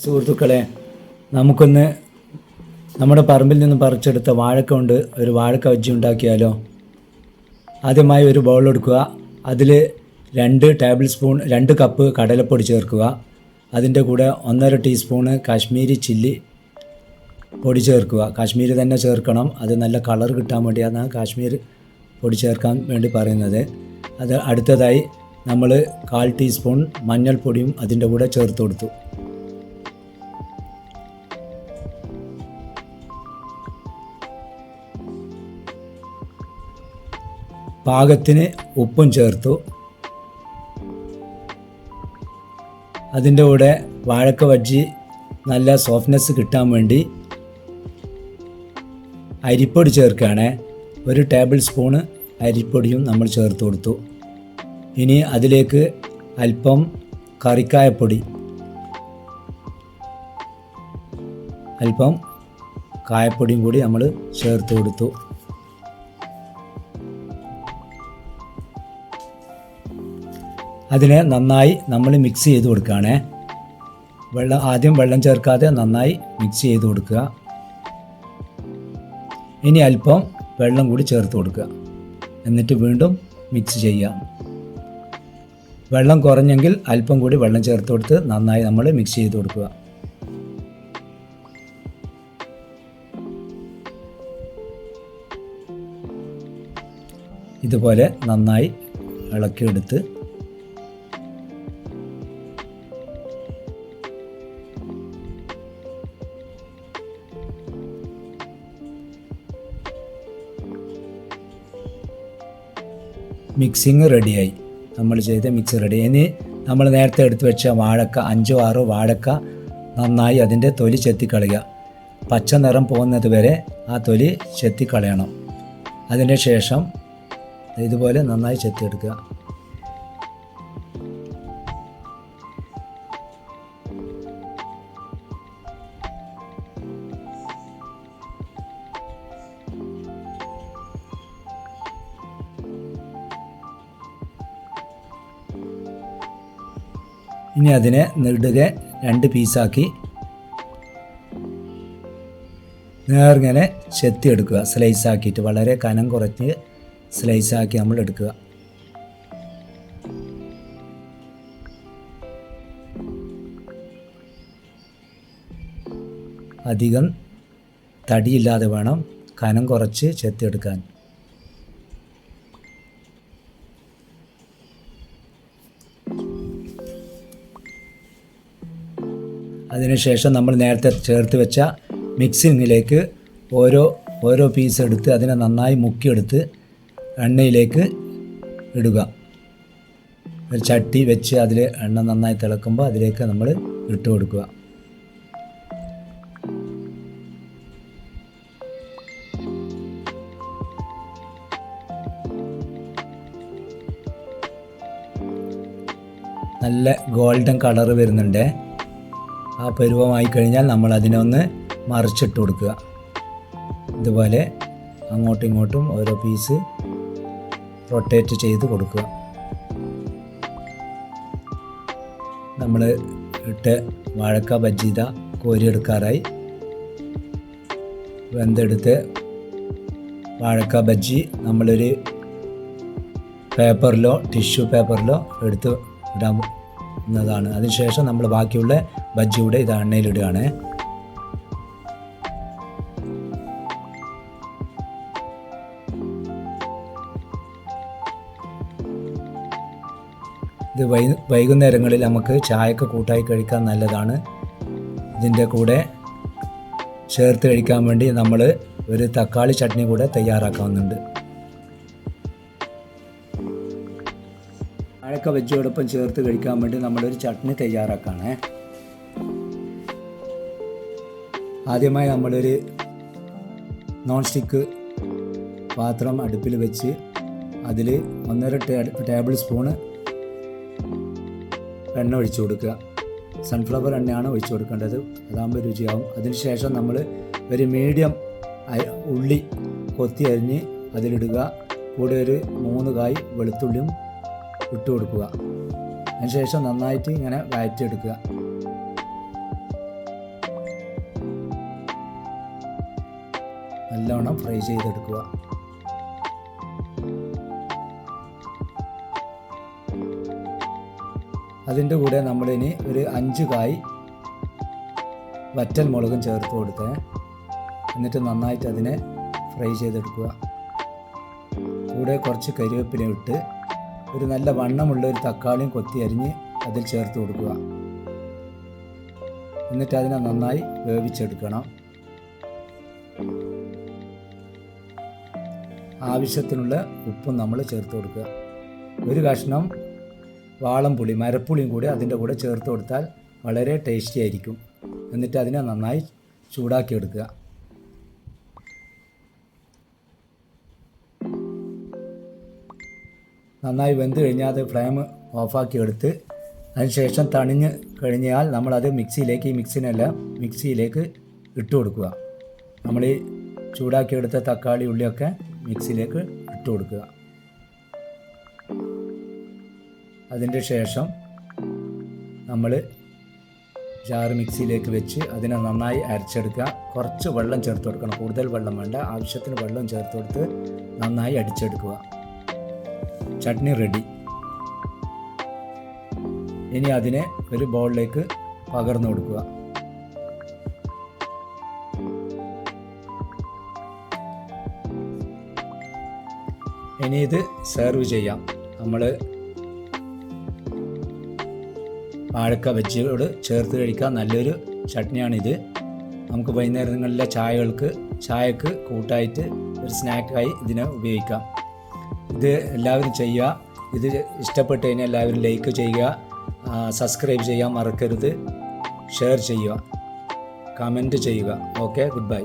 സുഹൃത്തുക്കളെ, നമുക്കൊന്ന് നമ്മുടെ പറമ്പിൽ നിന്ന് പറിച്ചെടുത്ത വാഴക്ക കൊണ്ട് ഒരു വാഴക്ക ബജ്ജി ഉണ്ടാക്കിയാലോ? ആദ്യമായി ഒരു ബൗൾ എടുക്കുക. അതിൽ 2 കപ്പ് കടലപ്പൊടി ചേർക്കുക. അതിൻ്റെ കൂടെ 1.5 ടീസ്പൂണ് കാശ്മീരി ചില്ലി പൊടി ചേർക്കുക. കാശ്മീരി തന്നെ ചേർക്കണം, അത് നല്ല കളർ കിട്ടാൻ വേണ്ടിയാണ് കാശ്മീർ പൊടി ചേർക്കാൻ വേണ്ടി പറയുന്നത്. അത് അടുത്തതായി നമ്മൾ 1/4 ടീസ്പൂൺ മഞ്ഞൾപ്പൊടിയും അതിൻ്റെ കൂടെ ചേർത്ത് കൊടുത്തു. പാകത്തിന് ഉപ്പും ചേർത്തു. അതിൻ്റെ കൂടെ വാഴക്ക ബജ്ജി നല്ല സോഫ്റ്റ്നെസ് കിട്ടാൻ വേണ്ടി അരിപ്പൊടി ചേർക്കുകയാണ്. 1 ടേബിൾ സ്പൂണ് അരിപ്പൊടിയും നമ്മൾ ചേർത്ത് കൊടുത്തു. ഇനി അതിലേക്ക് അല്പം കറിക്കായപ്പൊടി, അല്പം കായപ്പൊടിയും കൂടി നമ്മൾ ചേർത്ത് കൊടുത്തു. അതിനെ നന്നായി നമ്മൾ മിക്സ് ചെയ്ത് കൊടുക്കുകയാണ്. ആദ്യം വെള്ളം ചേർക്കാതെ നന്നായി മിക്സ് ചെയ്ത് കൊടുക്കുക. ഇനി അല്പം വെള്ളം കൂടി ചേർത്ത് കൊടുക്കുക. എന്നിട്ട് വീണ്ടും മിക്സ് ചെയ്യുക. വെള്ളം കുറഞ്ഞെങ്കിൽ അല്പം കൂടി വെള്ളം ചേർത്ത് കൊടുത്ത് നന്നായി നമ്മൾ മിക്സ് ചെയ്ത് കൊടുക്കുക. ഇതുപോലെ നന്നായി ഇളക്കിയെടുത്ത് മിക്സിങ് റെഡിയായി. നമ്മൾ ചെയ്ത മിക്സ് റെഡി. ഇനി നമ്മൾ നേരത്തെ എടുത്തു വെച്ച വാഴക്ക 5-6 വാഴക്ക നന്നായി അതിൻ്റെ തൊലി ചെത്തിക്കളയുക. പച്ച നിറം പോകുന്നത് വരെ ആ തൊലി ചെത്തിക്കളയണം. അതിൻ്റെ ശേഷം ഇതുപോലെ നന്നായി ചെത്തിയെടുക്കുക. ഇനി അതിനെ നെടുകെ 2 പീസാക്കി നേർങ്ങനെ ചെത്തിയെടുക്കുക. സ്ലൈസാക്കിയിട്ട് വളരെ കനം കുറച്ച് സ്ലൈസാക്കി നമ്മൾ എടുക്കുക. അധികം തടിയില്ലാതെ വേണം കനം കുറച്ച് ചെത്തിയെടുക്കാൻ. അതിനുശേഷം നമ്മൾ നേരത്തെ ചേർത്ത് വെച്ച മിക്സിങ്ങിലേക്ക് ഓരോ പീസ് എടുത്ത് അതിനെ നന്നായി മുക്കിയെടുത്ത് എണ്ണയിലേക്ക് ഇടുക. ഒരു ചട്ടി വെച്ച് അതിൽ എണ്ണ നന്നായി തിളക്കുമ്പോൾ അതിലേക്ക് നമ്മൾ ഇട്ട് കൊടുക്കുക. നല്ല ഗോൾഡൻ കളറ് വരുന്നുണ്ട്. ആ പരുവമായി കഴിഞ്ഞാൽ നമ്മൾ അതിനൊന്ന് മറിച്ചിട്ട് കൊടുക്കുക. ഇതുപോലെ അങ്ങോട്ടും ഇങ്ങോട്ടും ഓരോ പീസ് റൊട്ടേറ്റ് ചെയ്ത് കൊടുക്കുക. നമ്മൾ ഇട്ട വാഴക്ക ബജ്ജി കോരിയെടുക്കാറായി. വെന്തെടുത്ത് വാഴക്ക ബജ്ജി നമ്മളൊരു പേപ്പറിലോ ടിഷ്യൂ പേപ്പറിലോ എടുത്ത് ഇടാവുന്നതാണ്. അതിനുശേഷം നമ്മൾ ബാക്കിയുള്ള ബജ്ജിയുടെ ഇത് എണ്ണയിലിടുകയാണ്. ഇത് വൈകുന്നേരങ്ങളിൽ നമുക്ക് ചായക്ക് കൂട്ടായി കഴിക്കാൻ നല്ലതാണ്. ഇതിൻ്റെ കൂടെ ചേർത്ത് കഴിക്കാൻ വേണ്ടി നമ്മൾ ഒരു തക്കാളി ചട്നി കൂടെ തയ്യാറാക്കാവുന്നുണ്ട്. വാഴക്ക ബജ്ജിയോടൊപ്പം ചേർത്ത് കഴിക്കാൻ വേണ്ടി നമ്മളൊരു ചട്നി തയ്യാറാക്കുകയാണ്. ആദ്യമായി നമ്മളൊരു നോൺ സ്റ്റിക്ക് പാത്രം അടുപ്പിൽ വെച്ച് അതിൽ 1.5 ടേബിൾ സ്പൂണ് എണ്ണ ഒഴിച്ചു കൊടുക്കുക. സൺഫ്ലവർ എണ്ണയാണ് ഒഴിച്ചു കൊടുക്കേണ്ടത്, അതാകുമ്പോൾ രുചിയാവും. അതിനുശേഷം നമ്മൾ ഒരു മീഡിയം ഉള്ളി കൊത്തി അരിഞ്ഞ് അതിലിടുക. കൂടെ ഒരു 3 കായ് വെളുത്തുള്ളിയും ഇട്ട് കൊടുക്കുക. അതിനുശേഷം നന്നായിട്ട് ഇങ്ങനെ വഴറ്റിയെടുക്കുക. നല്ലോണം ഫ്രൈ ചെയ്തെടുക്കുക. അതിൻ്റെ കൂടെ നമ്മളിനി ഒരു 5 കായ് വറ്റൽ മുളകും ചേർത്ത് കൊടുത്തേ. എന്നിട്ട് നന്നായിട്ട് അതിനെ ഫ്രൈ ചെയ്തെടുക്കുക. കൂടെ കുറച്ച് കരിവേപ്പില ഇട്ട് ഒരു നല്ല വണ്ണമുള്ള ഒരു തക്കാളിയും കൊത്തി അരിഞ്ഞ് അതിൽ ചേർത്ത് കൊടുക്കുക. എന്നിട്ട് അതിനെ നന്നായി വേവിച്ചെടുക്കണം. ആവശ്യത്തിനുള്ള ഉപ്പും നമ്മൾ ചേർത്ത് കൊടുക്കുക. ഒരു കഷ്ണം വാളംപുളി, മരപ്പുളിയും കൂടി അതിൻ്റെ കൂടെ ചേർത്ത് കൊടുത്താൽ വളരെ ടേസ്റ്റി ആയിരിക്കും. എന്നിട്ട് അതിനെ നന്നായി ചൂടാക്കി എടുക്കുക. നന്നായി വെന്ത് കഴിഞ്ഞാൽ അത് ഫ്ലെയിം ഓഫാക്കി എടുത്ത് അതിനുശേഷം തണിഞ്ഞ് കഴിഞ്ഞാൽ നമ്മളത് മിക്സിയിലേക്ക് ഇട്ട് കൊടുക്കുക. നമ്മൾ ഈ ചൂടാക്കിയെടുത്ത തക്കാളി ഉള്ളിയൊക്കെ മിക്സിയിലേക്ക് ഇട്ട് കൊടുക്കുക. അതിൻ്റെ ശേഷം നമ്മൾ ജാറ് മിക്സിയിലേക്ക് വെച്ച് അതിനെ നന്നായി അരച്ചെടുക്കുക. കുറച്ച് വെള്ളം ചേർത്ത് കൊടുക്കണം, കൂടുതൽ വെള്ളം വേണ്ട. ആവശ്യത്തിന് വെള്ളം ചേർത്ത് കൊടുത്ത് നന്നായി അടിച്ചെടുക്കുക. ചട്നി റെഡി. ഇനി അതിനെ ഒരു ബൗളിലേക്ക് പകർന്നു കൊടുക്കുക. ഇനി ഇത് സെർവ് ചെയ്യാം. നമ്മൾ വാഴക്ക ബജ്ജിയോട് ചേർത്ത് കഴിക്കാൻ നല്ലൊരു ചട്നിയാണിത്. നമുക്ക് വൈകുന്നേരങ്ങളിലെ ചായക്ക് കൂട്ടായിട്ട് ഒരു സ്നാക്കായി ഇതിനെ ഉപയോഗിക്കാം. ഇത് എല്ലാവരും ചെയ്യുക. ഇത് ഇഷ്ടപ്പെട്ട് കഴിഞ്ഞാൽ എല്ലാവരും ലൈക്ക് ചെയ്യുക, സബ്സ്ക്രൈബ് ചെയ്യാൻ മറക്കരുത്, ഷെയർ ചെയ്യുക, കമൻറ്റ് ചെയ്യുക. Okay, good bye.